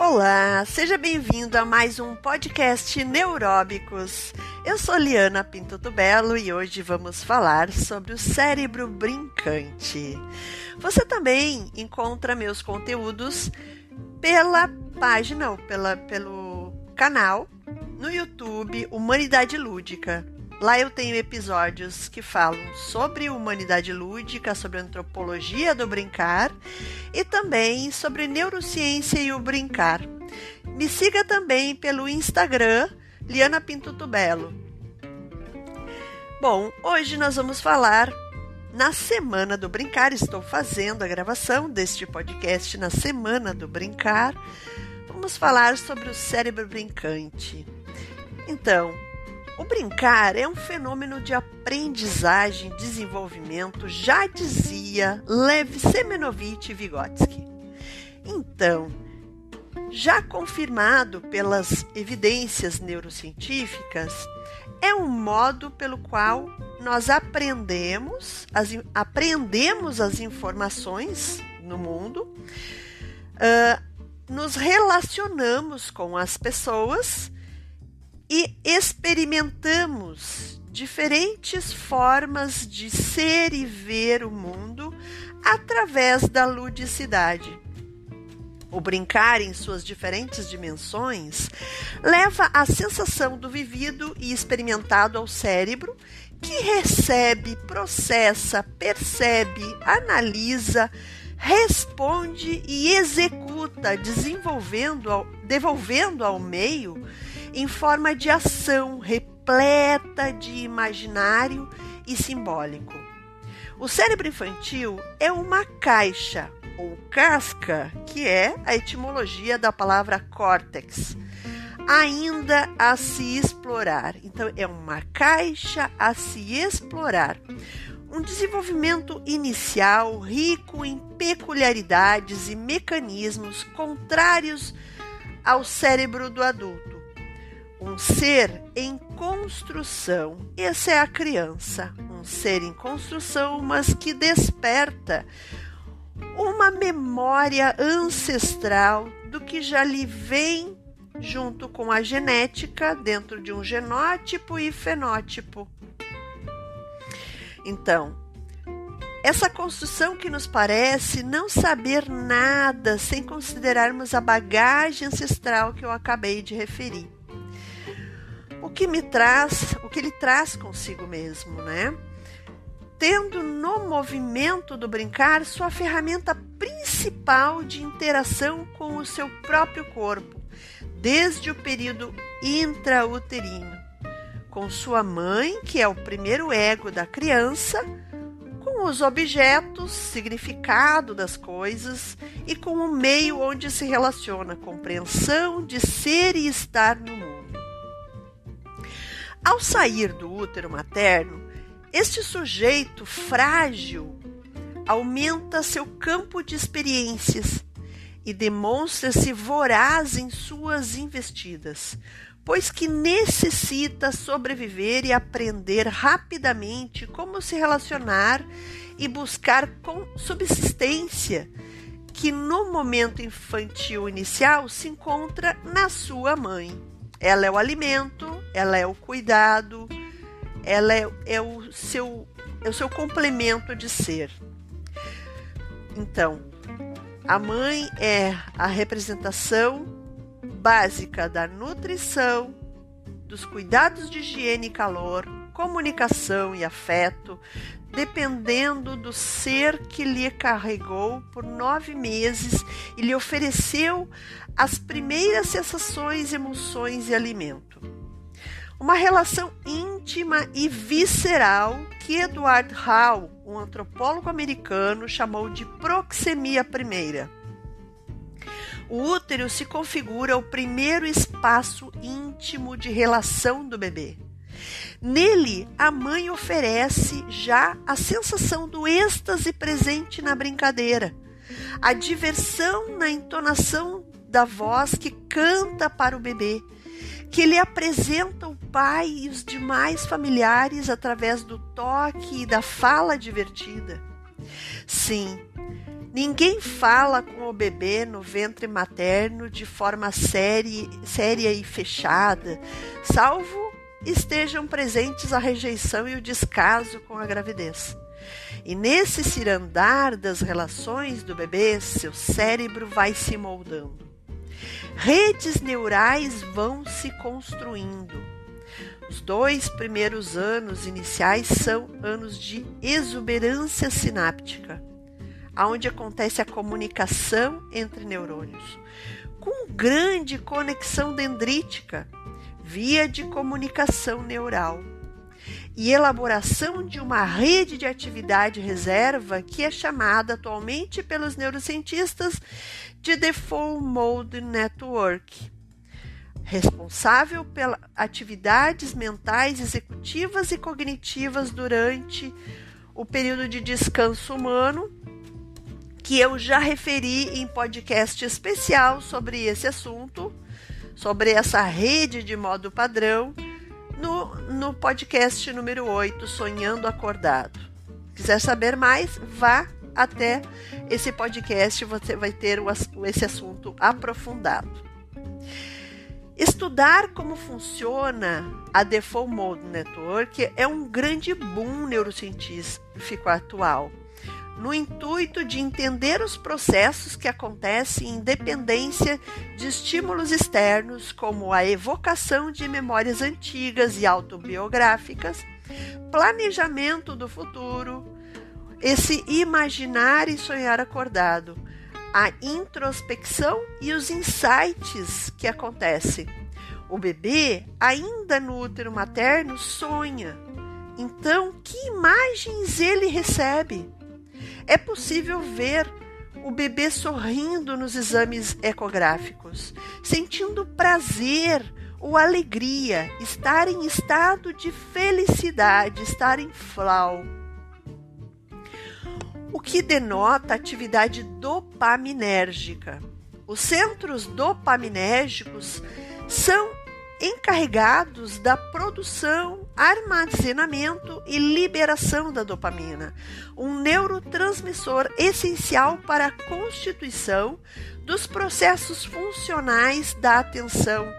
Olá, seja bem-vindo a mais um podcast Neuróbicos. Eu sou Liana Pinto Tubelo e hoje vamos falar sobre o cérebro brincante. Você também encontra meus conteúdos pela página ou pelo canal no YouTube Humanidade Lúdica. Lá eu tenho episódios que falam sobre humanidade lúdica, sobre antropologia do brincar e também sobre neurociência e o brincar. Me siga também pelo Instagram, Liana Pinto Tubelo. Bom, hoje nós vamos falar na Semana do Brincar. Estou fazendo a gravação deste podcast na Semana do Brincar. Vamos falar sobre o cérebro brincante. Então, o brincar é um fenômeno de aprendizagem e desenvolvimento, já dizia Lev Semenovich Vygotsky. Então, já confirmado pelas evidências neurocientíficas, é um modo pelo qual nós aprendemos as informações no mundo, nos relacionamos com as pessoas e experimentamos diferentes formas de ser e ver o mundo através da ludicidade. O brincar em suas diferentes dimensões leva a sensação do vivido e experimentado ao cérebro, que recebe, processa, percebe, analisa, responde e executa, devolvendo ao meio em forma de ação repleta de imaginário e simbólico. O cérebro infantil é uma caixa ou casca, que é a etimologia da palavra córtex, ainda a se explorar. Então, é uma caixa a se explorar. Um desenvolvimento inicial rico em peculiaridades e mecanismos contrários ao cérebro do adulto. Um ser em construção, essa é a criança, um ser em construção, mas que desperta uma memória ancestral do que já lhe vem junto com a genética dentro de um genótipo e fenótipo. Então, essa construção que nos parece não saber nada sem considerarmos a bagagem ancestral que eu acabei de referir. O que ele traz consigo mesmo, né? Tendo no movimento do brincar sua ferramenta principal de interação com o seu próprio corpo, desde o período intrauterino, com sua mãe, que é o primeiro ego da criança, com os objetos, significado das coisas e com o meio onde se relaciona a compreensão de ser e estar no mundo. Ao sair do útero materno, este sujeito frágil aumenta seu campo de experiências e demonstra-se voraz em suas investidas, pois que necessita sobreviver e aprender rapidamente como se relacionar e buscar subsistência, que no momento infantil inicial se encontra na sua mãe. Ela é o alimento, ela é o cuidado, ela é o seu complemento de ser. Então, a mãe é a representação básica da nutrição, dos cuidados de higiene e calor, comunicação e afeto, dependendo do ser que lhe carregou por 9 meses e lhe ofereceu as primeiras sensações, emoções e alimento. Uma relação íntima e visceral que Edward Hall, um antropólogo americano, chamou de proxemia primeira. O útero se configura o primeiro espaço íntimo de relação do bebê. Nele, a mãe oferece já a sensação do êxtase presente na brincadeira, a diversão na entonação da voz que canta para o bebê, que lhe apresenta o pai e os demais familiares através do toque e da fala divertida. Sim, Ninguém fala com o bebê no ventre materno de forma séria e fechada, salvo estejam presentes a rejeição e o descaso com a gravidez. E nesse cirandar das relações do bebê, seu cérebro vai se moldando. Redes neurais vão se construindo. Os 2 primeiros anos iniciais são anos de exuberância sináptica, onde acontece a comunicação entre neurônios, com grande conexão dendrítica, via de comunicação neural, e elaboração de uma rede de atividade reserva que é chamada atualmente pelos neurocientistas de Default Mode Network, responsável pelas atividades mentais, executivas e cognitivas durante o período de descanso humano, que eu já referi em podcast especial sobre esse assunto, sobre essa rede de modo padrão, no podcast número 8, Sonhando Acordado. Se quiser saber mais, vá até esse podcast, você vai ter esse assunto aprofundado. Estudar como funciona a Default Mode Network é um grande boom neurocientífico atual, no intuito de entender os processos que acontecem em dependência de estímulos externos, como a evocação de memórias antigas e autobiográficas, planejamento do futuro, esse imaginar e sonhar acordado, a introspecção e os insights que acontecem. O bebê, ainda no útero materno, sonha. Então, que imagens ele recebe? É possível ver o bebê sorrindo nos exames ecográficos, sentindo prazer ou alegria, estar em estado de felicidade, estar em flow, o que denota atividade dopaminérgica. Os centros dopaminérgicos são encarregados da produção, armazenamento e liberação da dopamina, um neurotransmissor essencial para a constituição dos processos funcionais da atenção,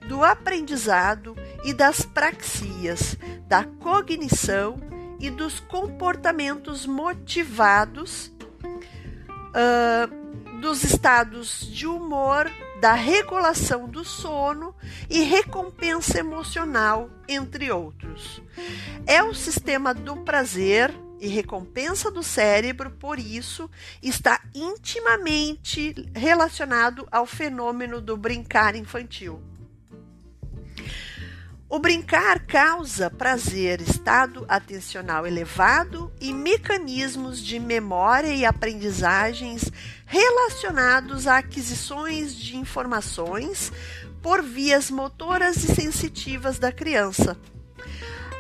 do aprendizado e das praxias, da cognição e dos comportamentos motivados, dos estados de humor, da regulação do sono e recompensa emocional, entre outros. É o sistema do prazer e recompensa do cérebro, por isso, está intimamente relacionado ao fenômeno do brincar infantil. O brincar causa prazer, estado atencional elevado e mecanismos de memória e aprendizagens relacionados a aquisições de informações por vias motoras e sensitivas da criança.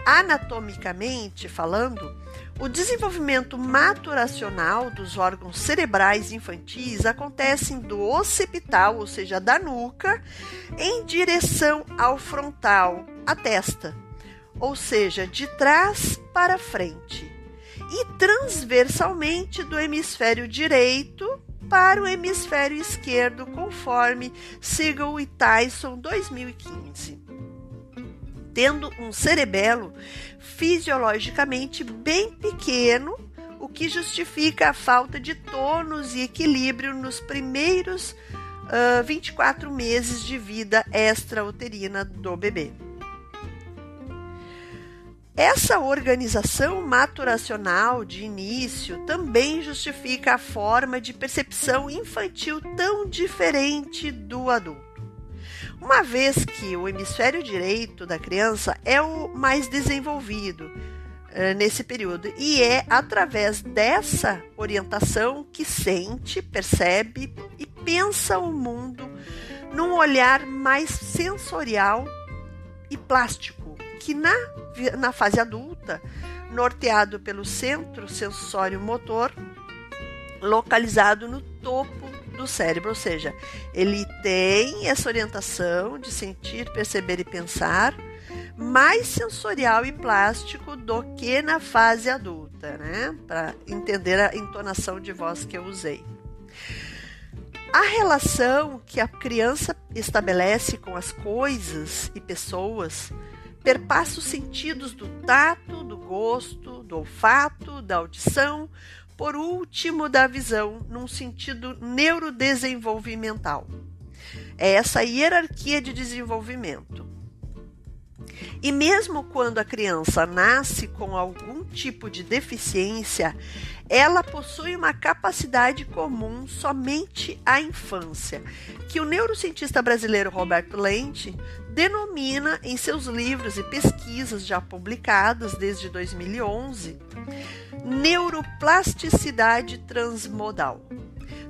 Anatomicamente falando, o desenvolvimento maturacional dos órgãos cerebrais infantis acontece do occipital, ou seja, da nuca, em direção ao frontal, a testa, ou seja, de trás para frente, e transversalmente do hemisfério direito para o hemisfério esquerdo, conforme Siegel e Tyson, 2015. Tendo um cerebelo fisiologicamente bem pequeno, o que justifica a falta de tônus e equilíbrio nos primeiros 24 meses de vida extrauterina do bebê. Essa organização maturacional de início também justifica a forma de percepção infantil tão diferente do adulto, uma vez que o hemisfério direito da criança é o mais desenvolvido nesse período, e é através dessa orientação que sente, percebe e pensa o mundo num olhar mais sensorial e plástico, que na fase adulta, norteado pelo centro sensório-motor, localizado no topo do cérebro, ou seja, ele tem essa orientação de sentir, perceber e pensar, mais sensorial e plástico do que na fase adulta, né? Para entender a entonação de voz que eu usei. A relação que a criança estabelece com as coisas e pessoas perpassa os sentidos do tato, do gosto, do olfato, da audição, por último da visão, num sentido neurodesenvolvimental. É essa hierarquia de desenvolvimento. E mesmo quando a criança nasce com algum tipo de deficiência, ela possui uma capacidade comum somente à infância, que o neurocientista brasileiro Roberto Lente denomina em seus livros e pesquisas já publicadas desde 2011, neuroplasticidade transmodal,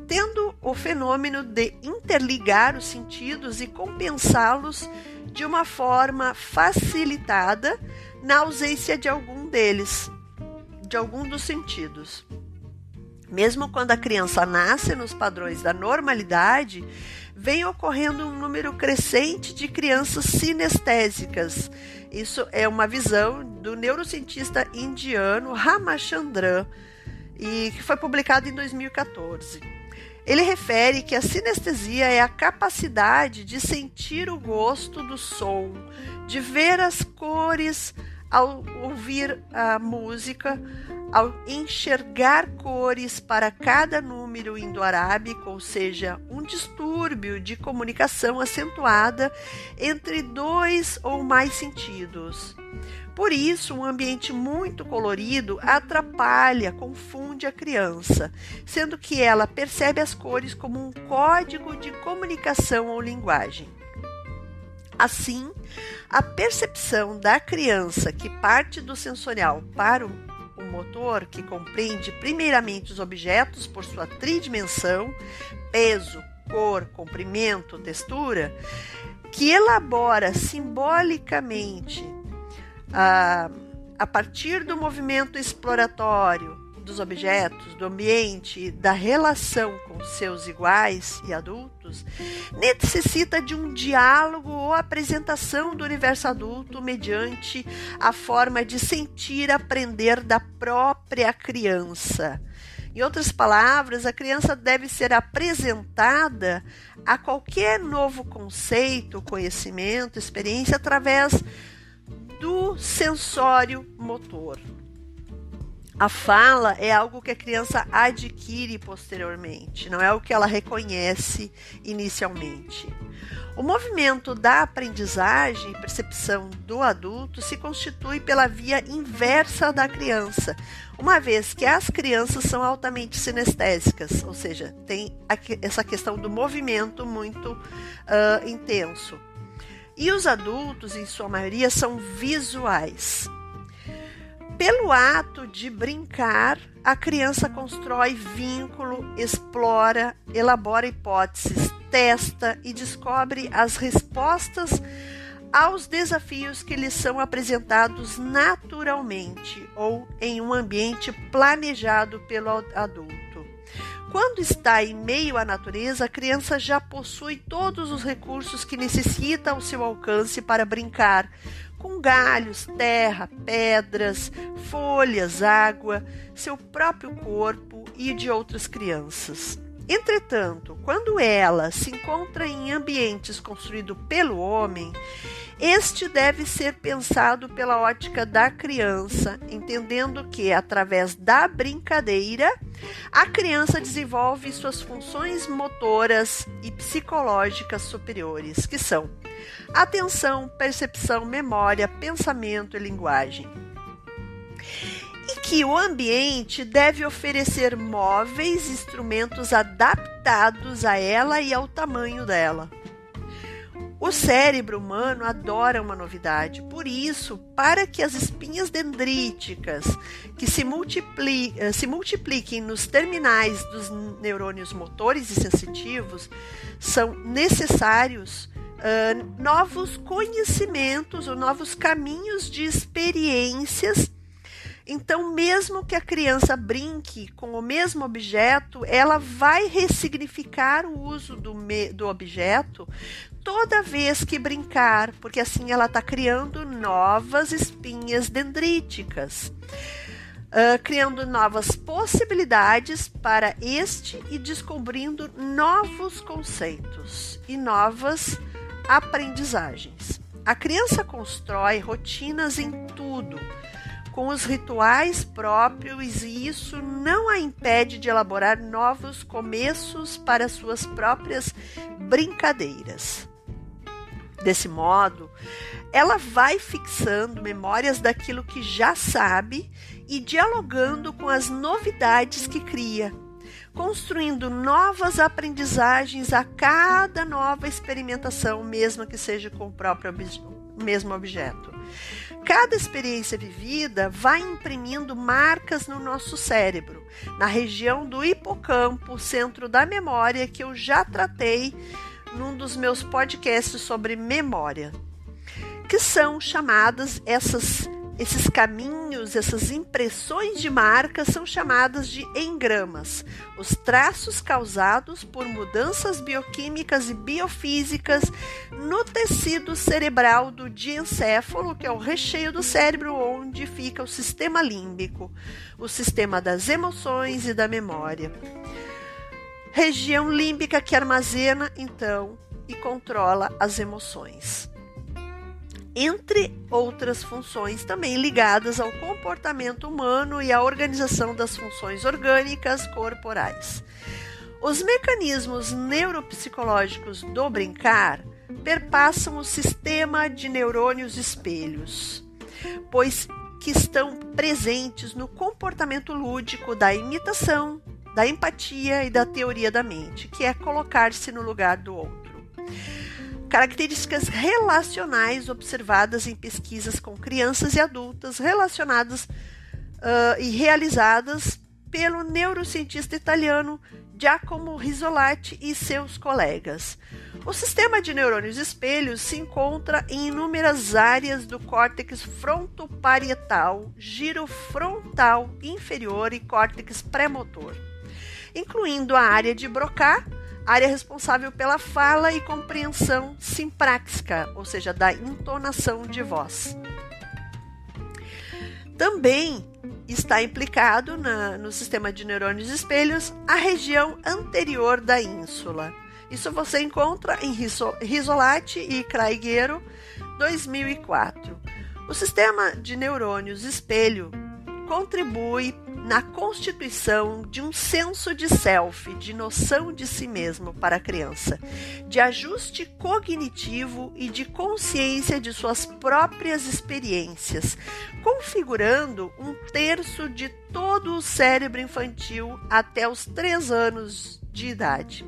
tendo o fenômeno de interligar os sentidos e compensá-los de uma forma facilitada na ausência de algum deles, de algum dos sentidos. Mesmo quando a criança nasce nos padrões da normalidade, vem ocorrendo um número crescente de crianças sinestésicas. Isso é uma visão do neurocientista indiano Ramachandran, e que foi publicado em 2014. Ele refere que a sinestesia é a capacidade de sentir o gosto do som, de ver as cores ao ouvir a música, ao enxergar cores para cada número indo-arábico, ou seja, um distúrbio de comunicação acentuada entre dois ou mais sentidos. Por isso, um ambiente muito colorido atrapalha, confunde a criança, sendo que ela percebe as cores como um código de comunicação ou linguagem. Assim, a percepção da criança que parte do sensorial para o motor, que compreende primeiramente os objetos por sua tridimensão, peso, cor, comprimento, textura, que elabora simbolicamente a partir do movimento exploratório dos objetos, do ambiente, da relação com seus iguais e adultos, necessita de um diálogo ou apresentação do universo adulto mediante a forma de sentir aprender da própria criança. Em outras palavras, a criança deve ser apresentada a qualquer novo conceito, conhecimento, experiência através do sensório motor. A fala é algo que a criança adquire posteriormente, não é o que ela reconhece inicialmente. O movimento da aprendizagem e percepção do adulto se constitui pela via inversa da criança, uma vez que as crianças são altamente sinestésicas, ou seja, tem essa questão do movimento muito intenso. E os adultos, em sua maioria, são visuais. Pelo ato de brincar, a criança constrói vínculo, explora, elabora hipóteses, testa e descobre as respostas aos desafios que lhes são apresentados naturalmente ou em um ambiente planejado pelo adulto. Quando está em meio à natureza, a criança já possui todos os recursos que necessita ao seu alcance para brincar, com galhos, terra, pedras, folhas, água, seu próprio corpo e de outras crianças. Entretanto, quando ela se encontra em ambientes construídos pelo homem, este deve ser pensado pela ótica da criança, entendendo que, através da brincadeira, a criança desenvolve suas funções motoras e psicológicas superiores, que são atenção, percepção, memória, pensamento e linguagem. E que o ambiente deve oferecer móveis, instrumentos adaptados a ela e ao tamanho dela. O cérebro humano adora uma novidade, por isso, para que as espinhas dendríticas que se multipliquem nos terminais dos neurônios motores e sensitivos, são necessários novos conhecimentos ou novos caminhos de experiências Então, mesmo que a criança brinque com o mesmo objeto, ela vai ressignificar o uso do objeto toda vez que brincar, porque assim ela está criando novas espinhas dendríticas, criando novas possibilidades para este e descobrindo novos conceitos e novas aprendizagens. A criança constrói rotinas em tudo, com os rituais próprios, e isso não a impede de elaborar novos começos para suas próprias brincadeiras. Desse modo, ela vai fixando memórias daquilo que já sabe e dialogando com as novidades que cria, construindo novas aprendizagens a cada nova experimentação, mesmo que seja com o próprio mesmo objeto. Cada experiência vivida vai imprimindo marcas no nosso cérebro, na região do hipocampo, centro da memória, que eu já tratei num dos meus podcasts sobre memória, que são chamadas esses caminhos, essas impressões de marcas são chamadas de engramas, os traços causados por mudanças bioquímicas e biofísicas no tecido cerebral do diencéfalo, que é o recheio do cérebro onde fica o sistema límbico, o sistema das emoções e da memória. Região límbica que armazena, então, e controla as emoções, entre outras funções também ligadas ao comportamento humano e à organização das funções orgânicas corporais. Os mecanismos neuropsicológicos do brincar perpassam o sistema de neurônios espelhos, pois que estão presentes no comportamento lúdico da imitação, da empatia e da teoria da mente, que é colocar-se no lugar do outro. Características relacionais observadas em pesquisas com crianças e adultas relacionadas e realizadas pelo neurocientista italiano Giacomo Rizzolatti e seus colegas. O sistema de neurônios espelhos se encontra em inúmeras áreas do córtex frontoparietal, giro frontal inferior e córtex pré-motor, incluindo a área de Broca, área responsável pela fala e compreensão simpráxica, ou seja, da entonação de voz. Também está implicado no sistema de neurônios espelhos a região anterior da ínsula. Isso você encontra em Rizzolatti e Craigero, 2004. O sistema de neurônios espelho contribui na constituição de um senso de self, de noção de si mesmo para a criança, de ajuste cognitivo e de consciência de suas próprias experiências, configurando 1/3 de todo o cérebro infantil até os 3 anos de idade.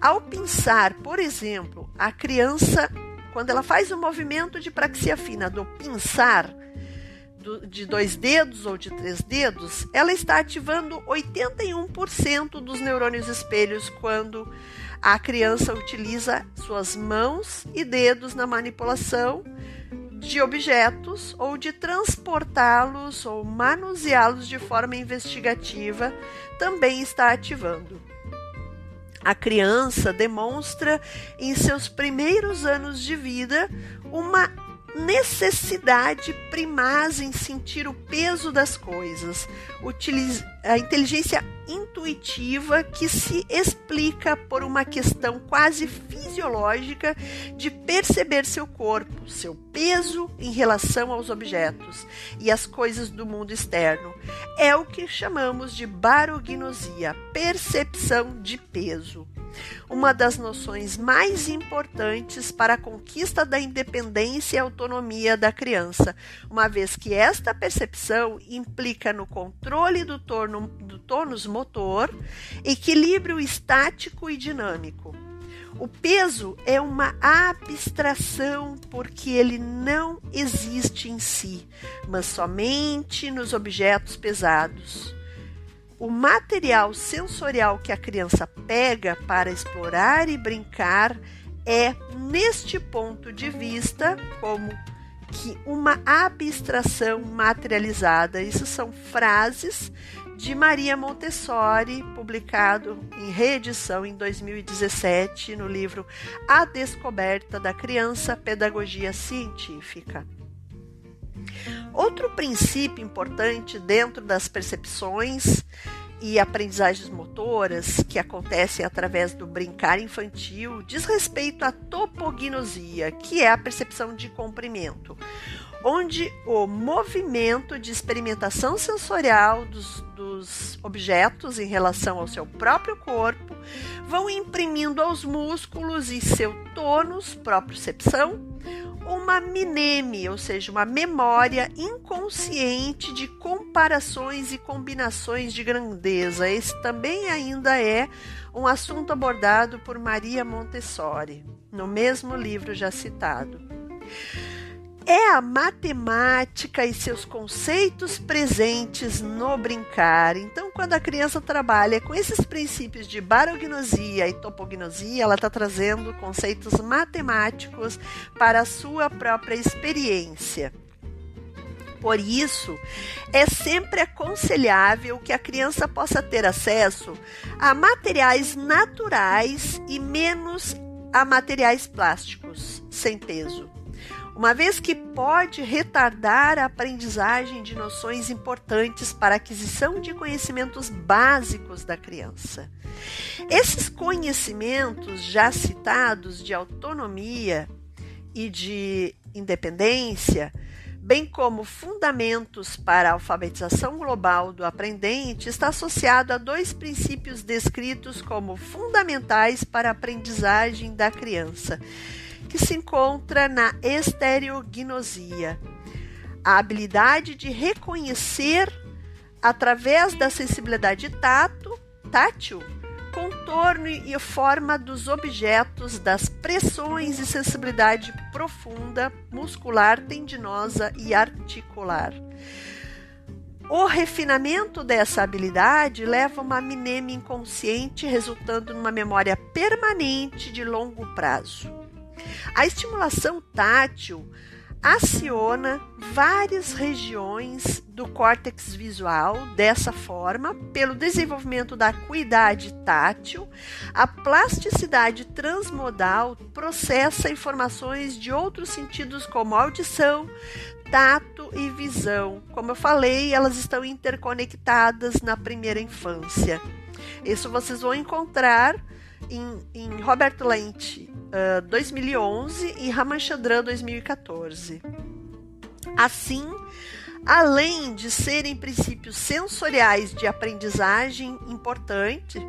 Ao pinçar, por exemplo, a criança, quando ela faz o movimento de praxia fina do pinçar, de 2 dedos ou de 3 dedos, ela está ativando 81% dos neurônios espelhos quando a criança utiliza suas mãos e dedos na manipulação de objetos ou de transportá-los ou manuseá-los de forma investigativa, também está ativando. A criança demonstra em seus primeiros anos de vida uma necessidade primaz em sentir o peso das coisas, a inteligência intuitiva que se explica por uma questão quase fisiológica de perceber seu corpo, seu peso em relação aos objetos e às coisas do mundo externo. É o que chamamos de barognosia, percepção de peso. Uma das noções mais importantes para a conquista da independência e autonomia da criança, uma vez que esta percepção implica no controle do tônus motor, equilíbrio estático e dinâmico. O peso é uma abstração porque ele não existe em si, mas somente nos objetos pesados. O material sensorial que a criança pega para explorar e brincar é, neste ponto de vista, como que uma abstração materializada. Isso são frases de Maria Montessori, publicado em reedição em 2017 no livro A Descoberta da Criança, Pedagogia Científica. Outro princípio importante dentro das percepções e aprendizagens motoras que acontecem através do brincar infantil diz respeito à topognosia, que é a percepção de comprimento, onde o movimento de experimentação sensorial dos objetos em relação ao seu próprio corpo vão imprimindo aos músculos e seu tônus, propriocepção, uma mneme, ou seja, uma memória inconsciente de comparações e combinações de grandeza. Esse também ainda é um assunto abordado por Maria Montessori, no mesmo livro já citado. É a matemática e seus conceitos presentes no brincar. Então, quando a criança trabalha com esses princípios de barognosia e topognosia, ela está trazendo conceitos matemáticos para a sua própria experiência. Por isso, é sempre aconselhável que a criança possa ter acesso a materiais naturais e menos a materiais plásticos, sem peso, uma vez que pode retardar a aprendizagem de noções importantes para a aquisição de conhecimentos básicos da criança. Esses conhecimentos já citados de autonomia e de independência, bem como fundamentos para a alfabetização global do aprendente, está associado a dois princípios descritos como fundamentais para a aprendizagem da criança, que se encontra na estereognosia, a habilidade de reconhecer, através da sensibilidade tátil, contorno e forma dos objetos, das pressões e sensibilidade profunda, muscular, tendinosa e articular. O refinamento dessa habilidade leva a uma mneme inconsciente, resultando numa memória permanente de longo prazo. A estimulação tátil aciona várias regiões do córtex visual. Dessa forma, pelo desenvolvimento da acuidade tátil, a plasticidade transmodal processa informações de outros sentidos como audição, tato e visão. Como eu falei, elas estão interconectadas na primeira infância. Isso vocês vão encontrar em Robert Lent, 2011 e Ramachandran, 2014. Assim, além de serem princípios sensoriais de aprendizagem importante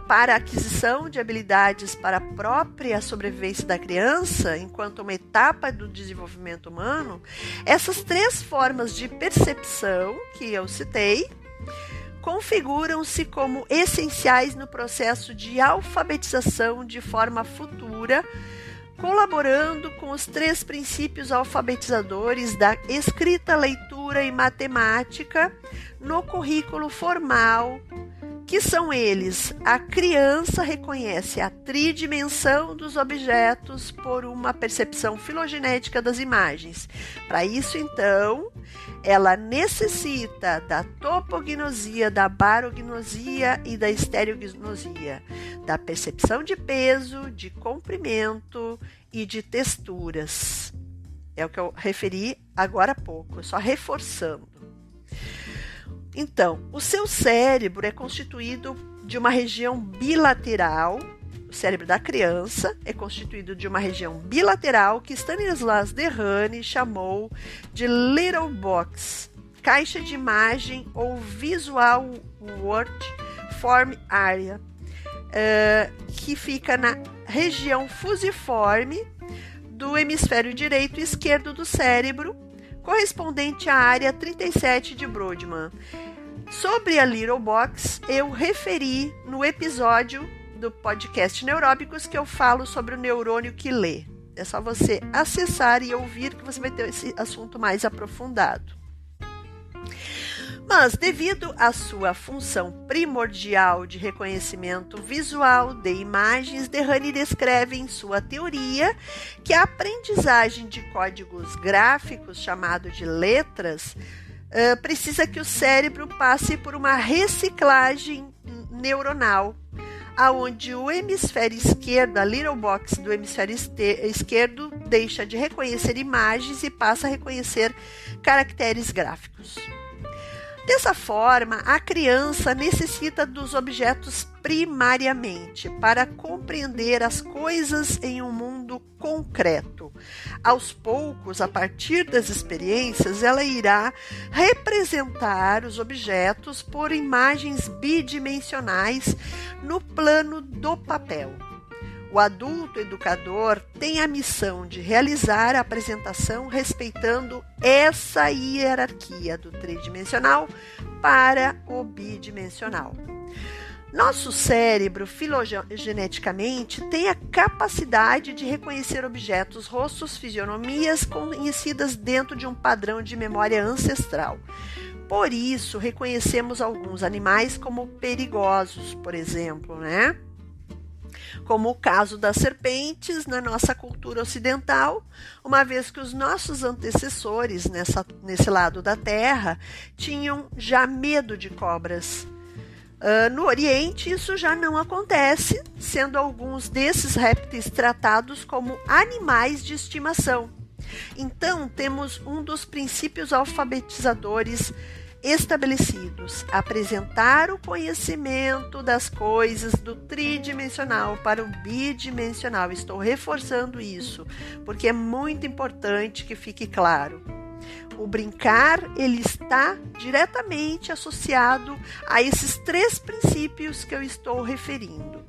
para a aquisição de habilidades para a própria sobrevivência da criança, enquanto uma etapa do desenvolvimento humano, essas três formas de percepção que eu citei configuram-se como essenciais no processo de alfabetização de forma futura, colaborando com os três princípios alfabetizadores da escrita, leitura e matemática no currículo formal, que são eles: a criança reconhece a tridimensão dos objetos por uma percepção filogenética das imagens. Para isso, então, ela necessita da topognosia, da barognosia e da estereognosia, da percepção de peso, de comprimento e de texturas. É o que eu referi agora há pouco, só reforçando. Então, o seu cérebro é constituído de uma região bilateral. O cérebro da criança é constituído de uma região bilateral que Stanislas Dehaene chamou de Little Box, caixa de imagem ou Visual Word Form Area, que fica na região fusiforme do hemisfério direito e esquerdo do cérebro, correspondente à área 37 de Brodmann. Sobre a Little Box, eu referi no episódio do podcast Neuróbicos que eu falo sobre o neurônio que lê. É só você acessar e ouvir que você vai ter esse assunto mais aprofundado. Mas, devido à sua função primordial de reconhecimento visual de imagens, Derrani descreve em sua teoria que a aprendizagem de códigos gráficos, chamado de letras, precisa que o cérebro passe por uma reciclagem neuronal, aonde o hemisfério esquerdo, a little box do hemisfério esquerdo, deixa de reconhecer imagens e passa a reconhecer caracteres gráficos. Dessa forma, a criança necessita dos objetos primariamente para compreender as coisas em um mundo concreto. Aos poucos, a partir das experiências, ela irá representar os objetos por imagens bidimensionais no plano do papel. O adulto educador tem a missão de realizar a apresentação respeitando essa hierarquia do tridimensional para o bidimensional. Nosso cérebro, filogeneticamente, tem a capacidade de reconhecer objetos, rostos, fisionomias conhecidas dentro de um padrão de memória ancestral. Por isso, reconhecemos alguns animais como perigosos, por exemplo, como o caso das serpentes na nossa cultura ocidental, uma vez que os nossos antecessores nesse lado da Terra tinham já medo de cobras. No Oriente, isso já não acontece, sendo alguns desses répteis tratados como animais de estimação. Então, temos um dos princípios alfabetizadores estabelecidos: apresentar o conhecimento das coisas do tridimensional para o bidimensional. Estou reforçando isso, porque é muito importante que fique claro. O brincar, ele está diretamente associado a esses 3 princípios que eu estou referindo.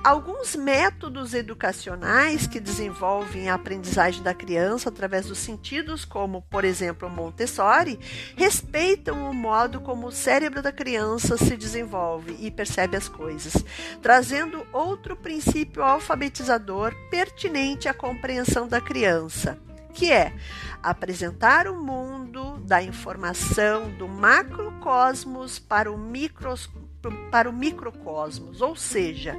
Alguns métodos educacionais que desenvolvem a aprendizagem da criança através dos sentidos, como, por exemplo, Montessori, respeitam o modo como o cérebro da criança se desenvolve e percebe as coisas, trazendo outro princípio alfabetizador pertinente à compreensão da criança, que é apresentar o mundo da informação do macrocosmos para o microcosmos, ou seja,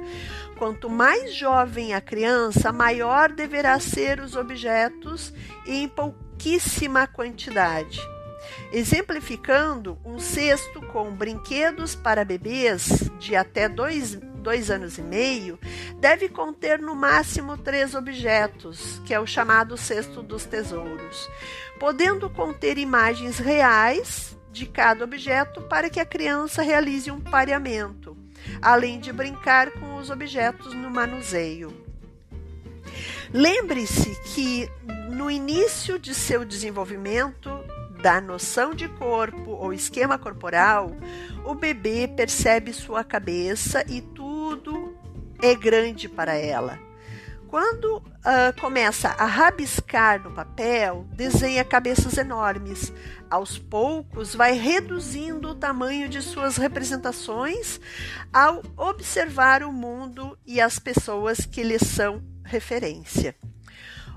quanto mais jovem a criança, maior deverá ser os objetos e em pouquíssima quantidade. Exemplificando, um cesto com brinquedos para bebês de até 2 anos e meio deve conter no máximo 3 objetos, que é o chamado cesto dos tesouros, podendo conter imagens reais de cada objeto para que a criança realize um pareamento, além de brincar com os objetos no manuseio. Lembre-se que no início de seu desenvolvimento da noção de corpo ou esquema corporal, o bebê percebe sua cabeça e tudo é grande para ela. Quando começa a rabiscar no papel, desenha cabeças enormes. Aos poucos, vai reduzindo o tamanho de suas representações ao observar o mundo e as pessoas que lhe são referência.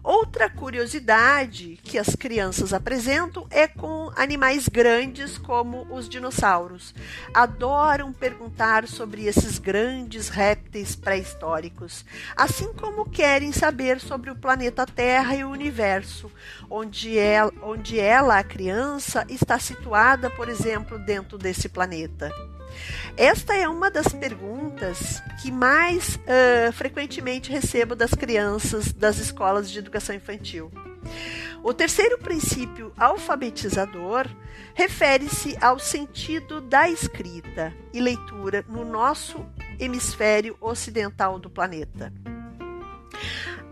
Outra curiosidade que as crianças apresentam é com animais grandes como os dinossauros. Adoram perguntar sobre esses grandes répteis pré-históricos, assim como querem saber sobre o planeta Terra e o universo, onde ela, a criança, está situada, por exemplo, dentro desse planeta. Esta é uma das perguntas que mais frequentemente recebo das crianças das escolas de educação infantil. O terceiro princípio alfabetizador refere-se ao sentido da escrita e leitura no nosso hemisfério ocidental do planeta.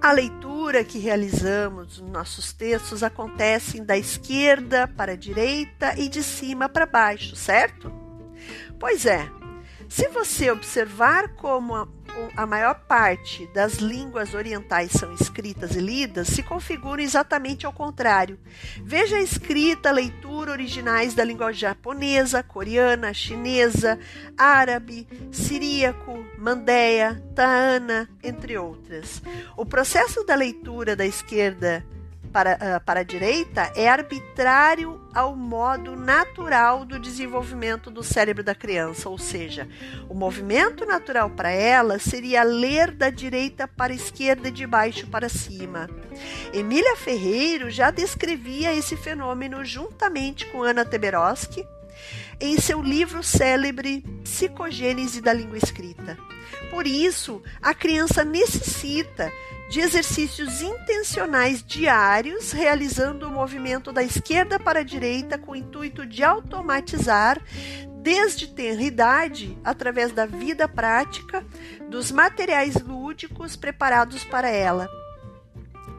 A leitura que realizamos nos nossos textos acontece da esquerda para a direita e de cima para baixo, certo? Pois é, se você observar como a maior parte das línguas orientais são escritas e lidas, se configuram exatamente ao contrário. Veja a escrita, a leitura originais da língua japonesa, coreana, chinesa, árabe, siríaco, mandeia, taana, entre outras. O processo da leitura da esquerda para a direita é arbitrário ao modo natural do desenvolvimento do cérebro da criança, ou seja, o movimento natural para ela seria ler da direita para a esquerda e de baixo para cima. Emília Ferreiro já descrevia esse fenômeno juntamente com Anna Teberoski em seu livro célebre Psicogênese da Língua Escrita. Por isso, a criança necessita de exercícios intencionais diários, realizando o movimento da esquerda para a direita com o intuito de automatizar, desde tenra idade, através da vida prática, dos materiais lúdicos preparados para ela.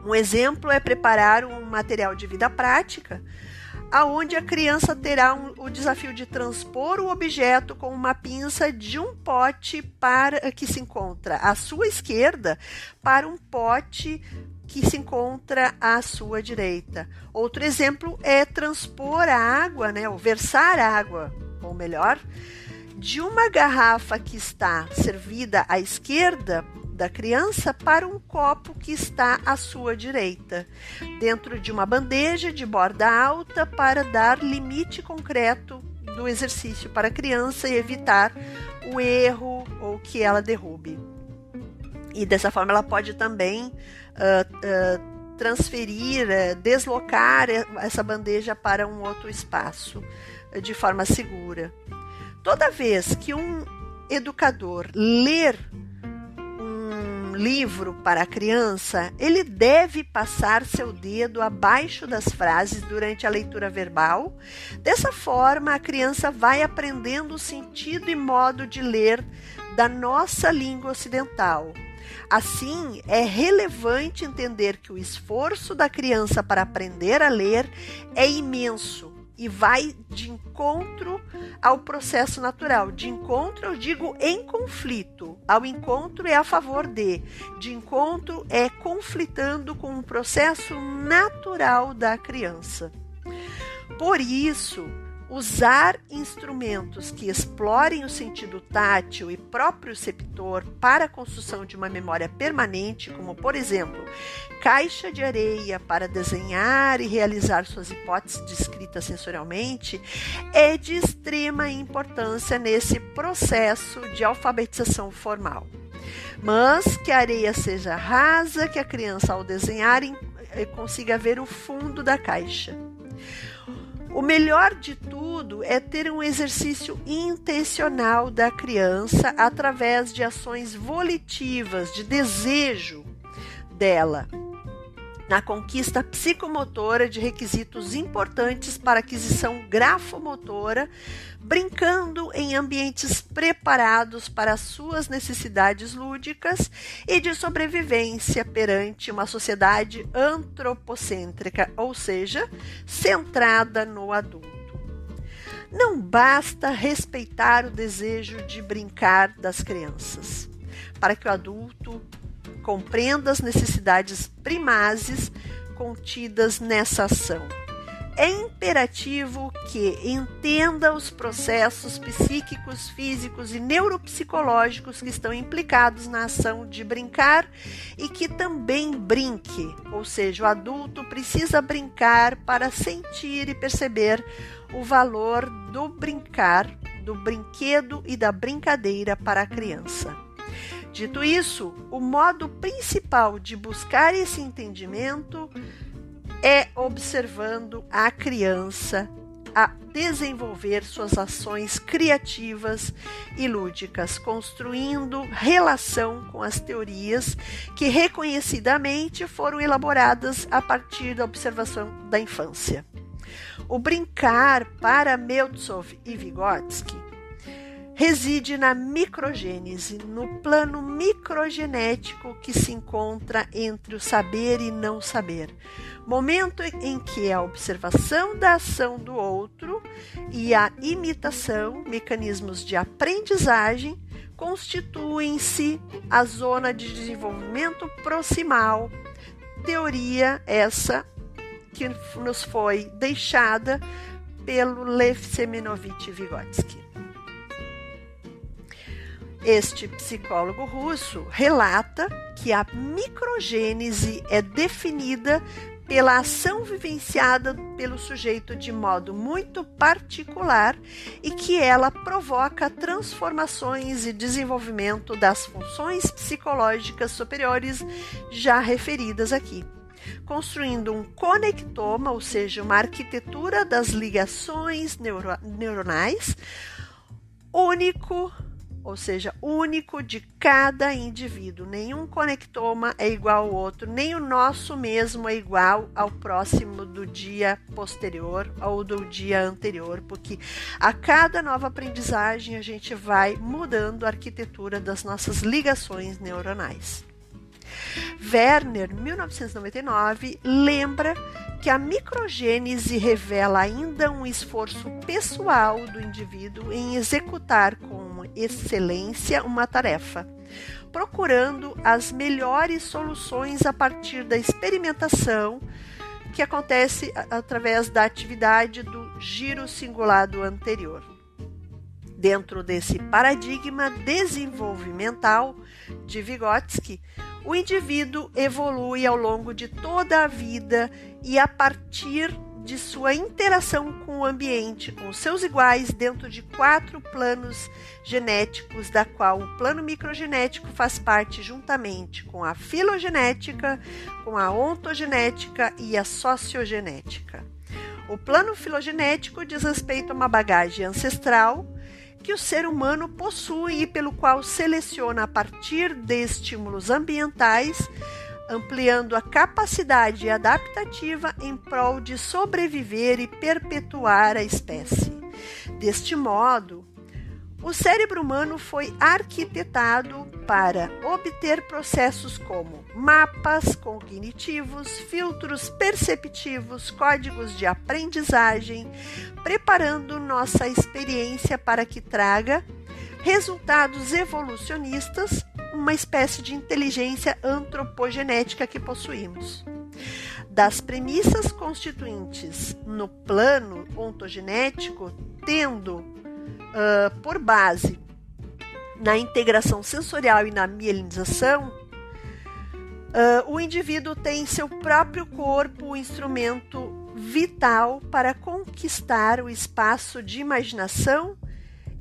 Um exemplo é preparar um material de vida prática, aonde a criança terá o desafio de transpor o objeto com uma pinça de um pote que se encontra à sua esquerda para um pote que se encontra à sua direita. Outro exemplo é transpor a água, ou versar água, ou melhor, de uma garrafa que está servida à esquerda da criança para um copo que está à sua direita, dentro de uma bandeja de borda alta para dar limite concreto do exercício para a criança e evitar o erro ou que ela derrube. E dessa forma ela pode também transferir, deslocar essa bandeja para um outro espaço de forma segura. Toda vez que um educador ler livro para a criança, ele deve passar seu dedo abaixo das frases durante a leitura verbal. Dessa forma, a criança vai aprendendo o sentido e modo de ler da nossa língua ocidental. Assim, é relevante entender que o esforço da criança para aprender a ler é imenso e vai de encontro ao processo natural. De encontro, eu digo em conflito. Ao encontro é a favor de encontro é conflitando com o processo natural da criança. Por isso, usar instrumentos que explorem o sentido tátil e proprioceptor para a construção de uma memória permanente, como, por exemplo, caixa de areia para desenhar e realizar suas hipóteses descritas sensorialmente, é de extrema importância nesse processo de alfabetização formal. Mas que a areia seja rasa, que a criança, ao desenhar, consiga ver o fundo da caixa. O melhor de tudo é ter um exercício intencional da criança através de ações volitivas, de desejo dela, na conquista psicomotora de requisitos importantes para aquisição grafomotora, brincando em ambientes preparados para as suas necessidades lúdicas e de sobrevivência perante uma sociedade antropocêntrica, ou seja, centrada no adulto. Não basta respeitar o desejo de brincar das crianças, para que o adulto compreenda as necessidades primazes contidas nessa ação. É imperativo que entenda os processos psíquicos, físicos e neuropsicológicos que estão implicados na ação de brincar e que também brinque, ou seja, o adulto precisa brincar para sentir e perceber o valor do brincar, do brinquedo e da brincadeira para a criança. Dito isso, o modo principal de buscar esse entendimento é observando a criança a desenvolver suas ações criativas e lúdicas, construindo relação com as teorias que reconhecidamente foram elaboradas a partir da observação da infância. O brincar, para Meltsov e Vygotsky, reside na microgênese, no plano microgenético que se encontra entre o saber e não saber, momento em que a observação da ação do outro e a imitação, mecanismos de aprendizagem, constituem-se a zona de desenvolvimento proximal, teoria essa que nos foi deixada pelo Lev Semenovich Vygotsky. Este psicólogo russo relata que a microgênese é definida pela ação vivenciada pelo sujeito de modo muito particular e que ela provoca transformações e desenvolvimento das funções psicológicas superiores já referidas aqui, construindo um conectoma, ou seja, uma arquitetura das ligações neuronais único, ou seja, único de cada indivíduo. Nenhum conectoma é igual ao outro, nem o nosso mesmo é igual ao próximo do dia posterior ou do dia anterior, porque a cada nova aprendizagem a gente vai mudando a arquitetura das nossas ligações neuronais. Werner, 1999, lembra que a microgênese revela ainda um esforço pessoal do indivíduo em executar com excelência uma tarefa, procurando as melhores soluções a partir da experimentação que acontece através da atividade do giro cingulado anterior. Dentro desse paradigma desenvolvimental de Vygotsky, o indivíduo evolui ao longo de toda a vida e a partir de sua interação com o ambiente, com seus iguais, dentro de 4 planos genéticos, da qual o plano microgenético faz parte juntamente com a filogenética, com a ontogenética e a sociogenética. O plano filogenético diz respeito a uma bagagem ancestral que o ser humano possui e pelo qual seleciona a partir de estímulos ambientais, ampliando a capacidade adaptativa em prol de sobreviver e perpetuar a espécie. Deste modo, o cérebro humano foi arquitetado para obter processos como mapas cognitivos, filtros perceptivos, códigos de aprendizagem, preparando nossa experiência para que traga resultados evolucionistas, uma espécie de inteligência antropogenética que possuímos. Das premissas constituintes no plano ontogenético, tendo por base na integração sensorial e na mielinização, o indivíduo tem em seu próprio corpo o instrumento vital para conquistar o espaço de imaginação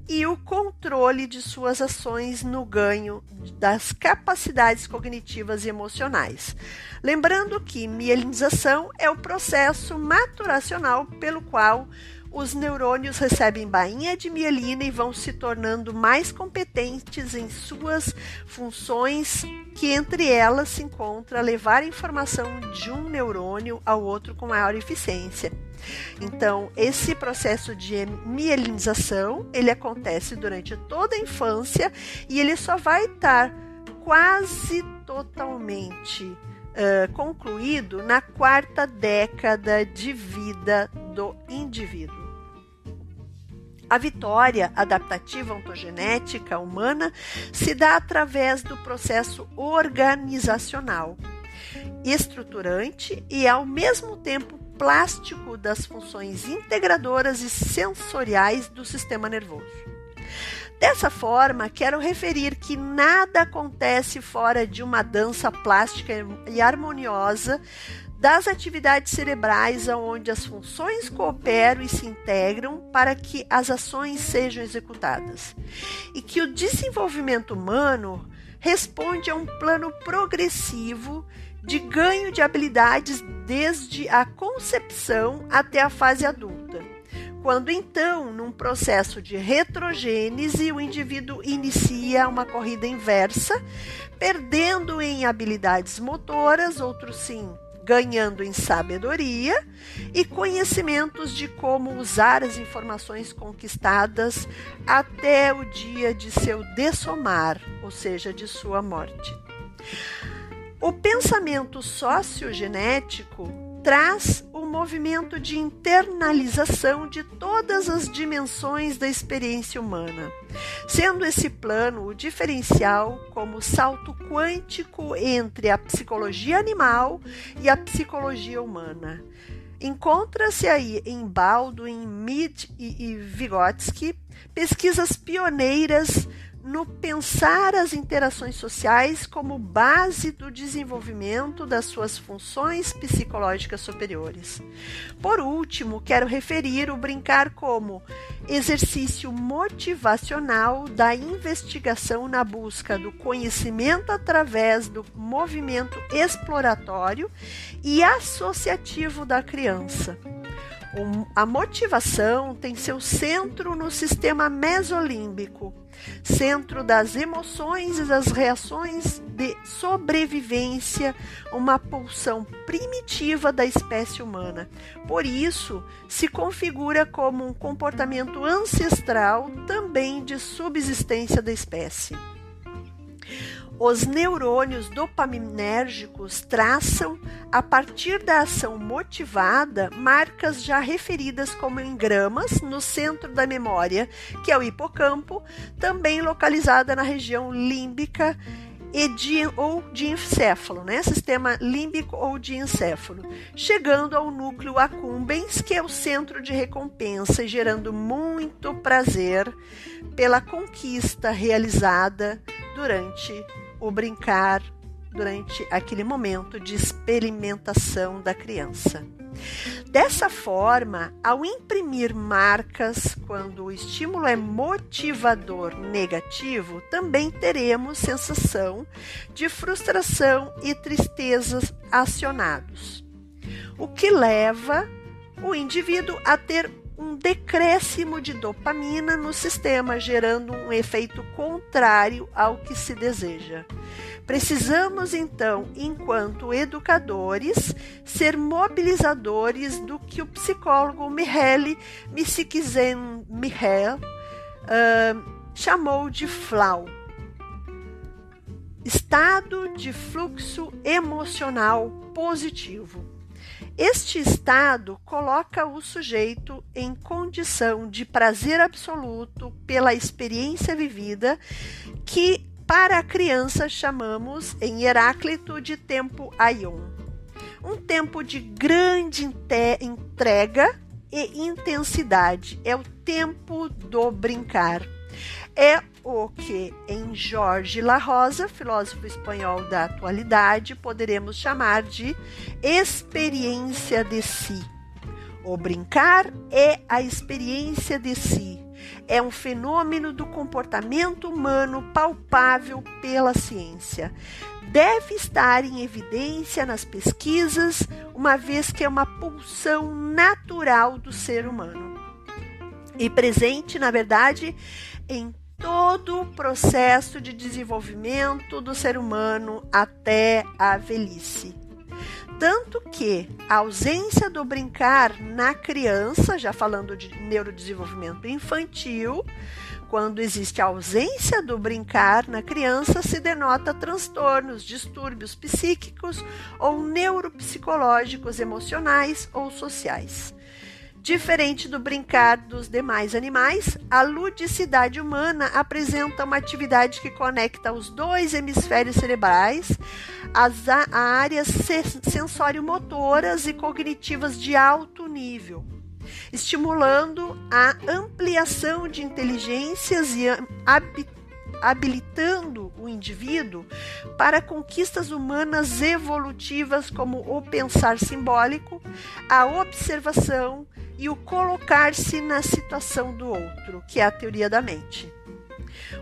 e o controle de suas ações no ganho das capacidades cognitivas e emocionais. Lembrando que mielinização é o processo maturacional pelo qual os neurônios recebem bainha de mielina e vão se tornando mais competentes em suas funções, que entre elas se encontra levar a informação de um neurônio ao outro com maior eficiência. Então, esse processo de mielinização, ele acontece durante toda a infância e ele só vai estar quase totalmente concluído na 4ª década de vida do indivíduo. A vitória adaptativa ontogenética humana se dá através do processo organizacional, estruturante e, ao mesmo tempo, plástico das funções integradoras e sensoriais do sistema nervoso. Dessa forma, quero referir que nada acontece fora de uma dança plástica e harmoniosa das atividades cerebrais onde as funções cooperam e se integram para que as ações sejam executadas. E que o desenvolvimento humano responde a um plano progressivo de ganho de habilidades desde a concepção até a fase adulta. Quando então, num processo de retrogênese, o indivíduo inicia uma corrida inversa, perdendo em habilidades motoras, outros sim, ganhando em sabedoria e conhecimentos de como usar as informações conquistadas até o dia de seu dessomar, ou seja, de sua morte. O pensamento sociogenético traz o movimento de internalização de todas as dimensões da experiência humana, sendo esse plano o diferencial como salto quântico entre a psicologia animal e a psicologia humana. Encontra-se aí em Baldwin, Mead e Vygotsky pesquisas pioneiras no pensar as interações sociais como base do desenvolvimento das suas funções psicológicas superiores. Por último, quero referir o brincar como exercício motivacional da investigação na busca do conhecimento através do movimento exploratório e associativo da criança. A motivação tem seu centro no sistema mesolímbico, centro das emoções e das reações de sobrevivência, uma pulsão primitiva da espécie humana. Por isso, se configura como um comportamento ancestral também de subsistência da espécie. Os neurônios dopaminérgicos traçam, a partir da ação motivada, marcas já referidas como engramas no centro da memória, que é o hipocampo, também localizada na região límbica ou de encéfalo, sistema límbico ou de encéfalo, chegando ao núcleo accumbens, que é o centro de recompensa, e gerando muito prazer pela conquista realizada durante o brincar, durante aquele momento de experimentação da criança. Dessa forma, ao imprimir marcas, quando o estímulo é motivador negativo, também teremos sensação de frustração e tristezas acionados, o que leva o indivíduo a ter um decréscimo de dopamina no sistema, gerando um efeito contrário ao que se deseja. Precisamos, então, enquanto educadores, ser mobilizadores do que o psicólogo Mihaly Csikszentmihalyi chamou de FLAW, estado de fluxo emocional positivo. Este estado coloca o sujeito em condição de prazer absoluto pela experiência vivida, que para a criança chamamos em Heráclito de tempo aion. Um tempo de grande entrega e intensidade. É o tempo do brincar. É o que, em Jorge La Rosa, filósofo espanhol da atualidade, poderemos chamar de experiência de si. O brincar é a experiência de si. É um fenômeno do comportamento humano palpável pela ciência. Deve estar em evidência nas pesquisas, uma vez que é uma pulsão natural do ser humano. E presente, na verdade, em todo o processo de desenvolvimento do ser humano até a velhice. Tanto que a ausência do brincar na criança, já falando de neurodesenvolvimento infantil, quando existe a ausência do brincar na criança, se denota transtornos, distúrbios psíquicos ou neuropsicológicos, emocionais ou sociais. Diferente do brincar dos demais animais, a ludicidade humana apresenta uma atividade que conecta os dois hemisférios cerebrais, as áreas sensório-motoras e cognitivas de alto nível, estimulando a ampliação de inteligências e habilitando o indivíduo para conquistas humanas evolutivas como o pensar simbólico, a observação e o colocar-se na situação do outro, que é a teoria da mente.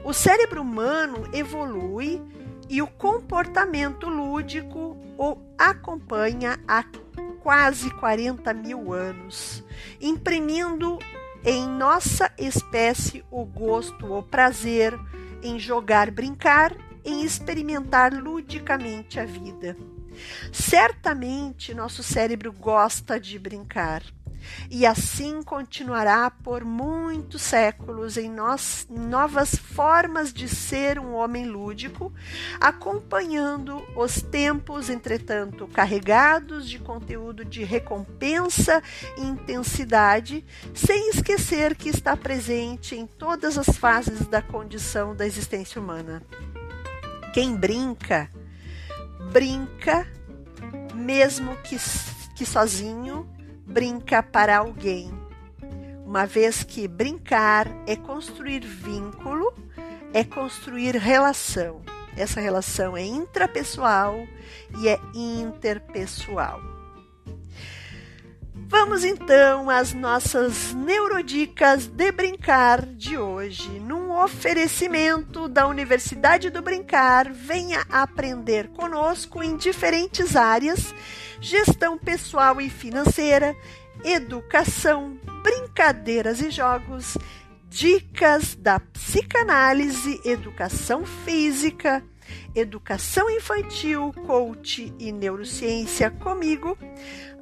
O cérebro humano evolui e o comportamento lúdico o acompanha há quase 40 mil anos, imprimindo em nossa espécie o gosto, o prazer em jogar, brincar, em experimentar ludicamente a vida. Certamente nosso cérebro gosta de brincar, e assim continuará por muitos séculos em novas formas de ser um homem lúdico, acompanhando os tempos, entretanto, carregados de conteúdo de recompensa e intensidade, sem esquecer que está presente em todas as fases da condição da existência humana. Quem brinca, brinca, mesmo que sozinho, brinca para alguém, uma vez que brincar é construir vínculo, é construir relação. Essa relação é intrapessoal e é interpessoal. Vamos então às nossas neurodicas de brincar de hoje. Num oferecimento da Universidade do Brincar, venha aprender conosco em diferentes áreas: gestão pessoal e financeira, educação, brincadeiras e jogos, dicas da psicanálise, educação física, educação infantil, coach e neurociência comigo,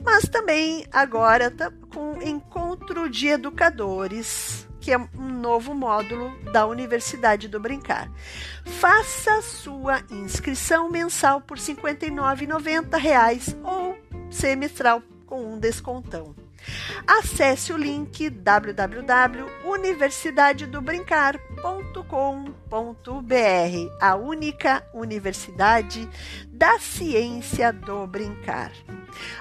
mas também agora com Encontro de Educadores, que é um novo módulo da Universidade do Brincar. Faça sua inscrição mensal por R$ 59,90 ou semestral com um descontão. Acesse o link www.universidadedobrincar.com.br, a única universidade da ciência do brincar.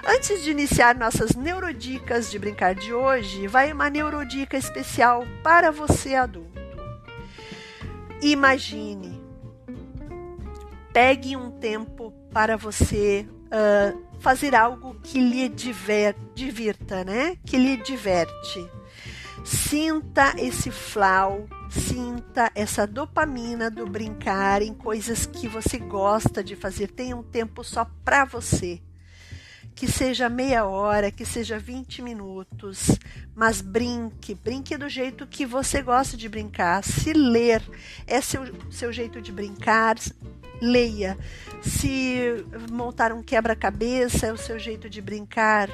Antes de iniciar nossas neurodicas de brincar de hoje, vai uma neurodica especial para você adulto. Imagine, pegue um tempo para você fazer algo que lhe divirta, né? Que lhe diverte. Sinta esse flow, sinta essa dopamina do brincar em coisas que você gosta de fazer. Tenha um tempo só para você. Que seja meia hora, que seja 20 minutos, mas brinque do jeito que você gosta de brincar. Se ler é seu jeito de brincar, leia. Se montar um quebra-cabeça é o seu jeito de brincar,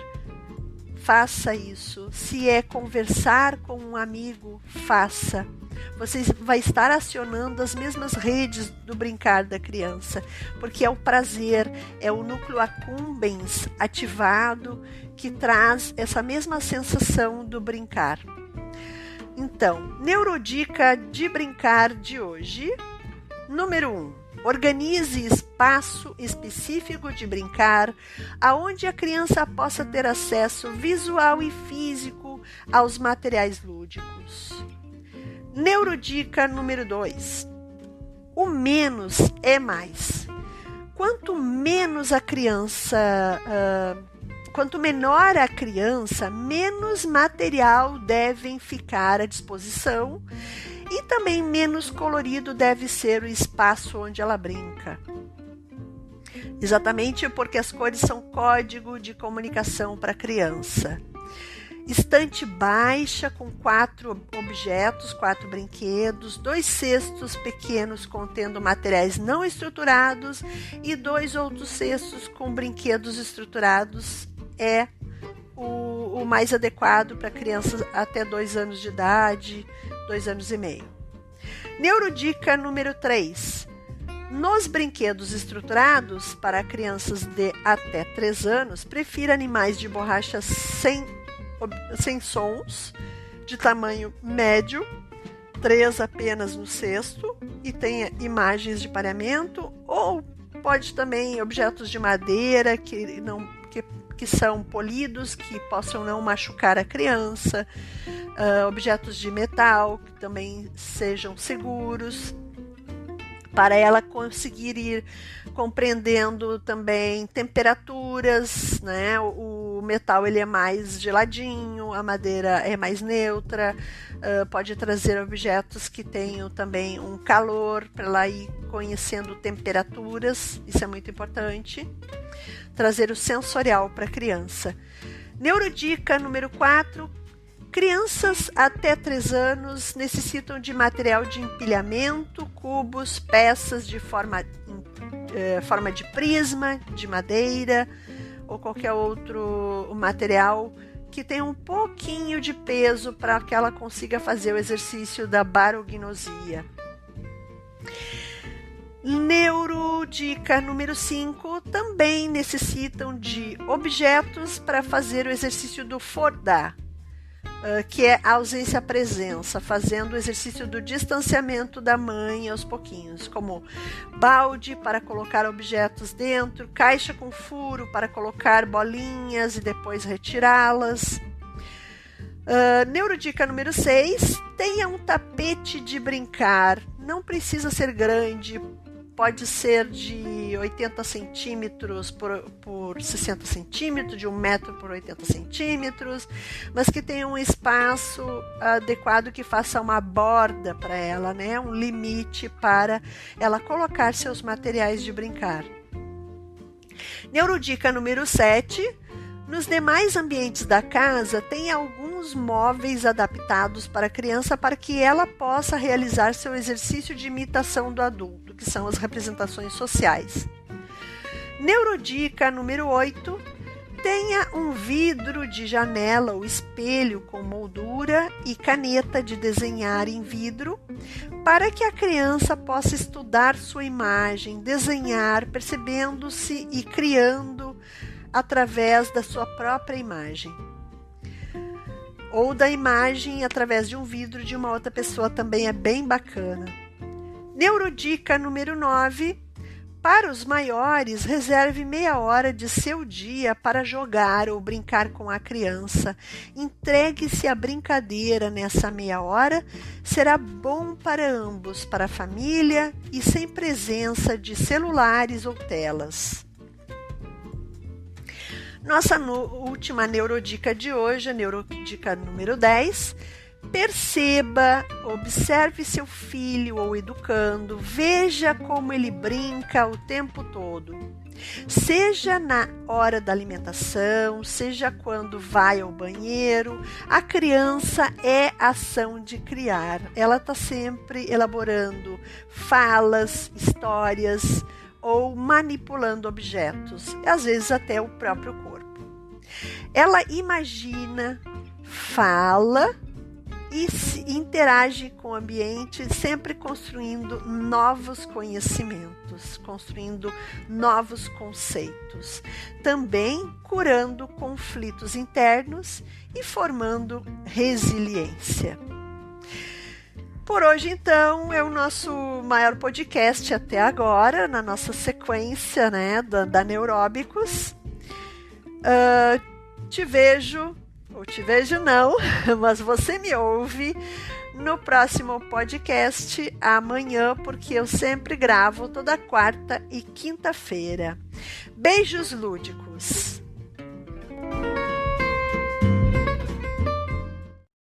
faça isso. Se é conversar com um amigo, faça. Você vai estar acionando as mesmas redes do brincar da criança, porque é o prazer, é o núcleo accumbens ativado que traz essa mesma sensação do brincar. Então, neurodica de brincar de hoje. Número 1. Organize espaço específico de brincar, aonde a criança possa ter acesso visual e físico aos materiais lúdicos. Neurodica número 2. O menos é mais. Quanto menor a criança, menos material devem ficar à disposição e também menos colorido deve ser o espaço onde ela brinca. Exatamente porque as cores são código de comunicação para a criança. Estante baixa com 4 objetos, 4 brinquedos, 2 cestos pequenos contendo materiais não estruturados e 2 outros cestos com brinquedos estruturados é o mais adequado para crianças até 2 anos de idade, 2 anos e meio. Neurodica número 3. Nos brinquedos estruturados para crianças de até 3 anos, prefira animais de borracha sem sons, de tamanho médio, 3 apenas no cesto, e tenha imagens de pareamento, ou pode também objetos de madeira que são polidos, que possam não machucar a criança, objetos de metal que também sejam seguros, para ela conseguir ir compreendendo também temperaturas, né? O metal ele é mais geladinho, a madeira é mais neutra, pode trazer objetos que tenham também um calor para ela ir conhecendo temperaturas, isso é muito importante. Trazer o sensorial para a criança. Neurodica número 4. Crianças até 3 anos necessitam de material de empilhamento, cubos, peças de forma de prisma, de madeira ou qualquer outro material que tenha um pouquinho de peso para que ela consiga fazer o exercício da barognosia. Neurodica número 5. Também necessitam de objetos para fazer o exercício do Fordá, que é a ausência-presença, fazendo o exercício do distanciamento da mãe aos pouquinhos, como balde para colocar objetos dentro, caixa com furo para colocar bolinhas e depois retirá-las. Neurodica número 6, tenha um tapete de brincar. Não precisa ser grande, pode ser de 80 centímetros por 60 centímetros, de 1 metro por 80 centímetros, mas que tenha um espaço adequado que faça uma borda para ela, né? Um limite para ela colocar seus materiais de brincar. Neurodica número 7, nos demais ambientes da casa tem alguns móveis adaptados para a criança para que ela possa realizar seu exercício de imitação do adulto, que são as representações sociais. Neurodica número 8, tenha um vidro de janela ou espelho com moldura e caneta de desenhar em vidro para que a criança possa estudar sua imagem, desenhar, percebendo-se e criando através da sua própria imagem. Ou da imagem através de um vidro de uma outra pessoa também é bem bacana. Neurodica número 9. Para os maiores, reserve meia hora de seu dia para jogar ou brincar com a criança. Entregue-se à brincadeira nessa meia hora. Será bom para ambos, para a família e sem presença de celulares ou telas. Nossa última neurodica de hoje, a neurodica número 10. Perceba, observe seu filho ou educando, veja como ele brinca o tempo todo. Seja na hora da alimentação, seja quando vai ao banheiro, a criança é ação de criar. Ela está sempre elaborando falas, histórias ou manipulando objetos, às vezes até o próprio corpo. Ela imagina, fala e se interage com o ambiente, sempre construindo novos conhecimentos, construindo novos conceitos, também curando conflitos internos e formando resiliência. Por hoje, então, é o nosso maior podcast até agora, na nossa sequência, né, da Neuróbicos. Te vejo, ou te vejo não, mas você me ouve no próximo podcast amanhã, porque eu sempre gravo toda quarta e quinta-feira. Beijos lúdicos!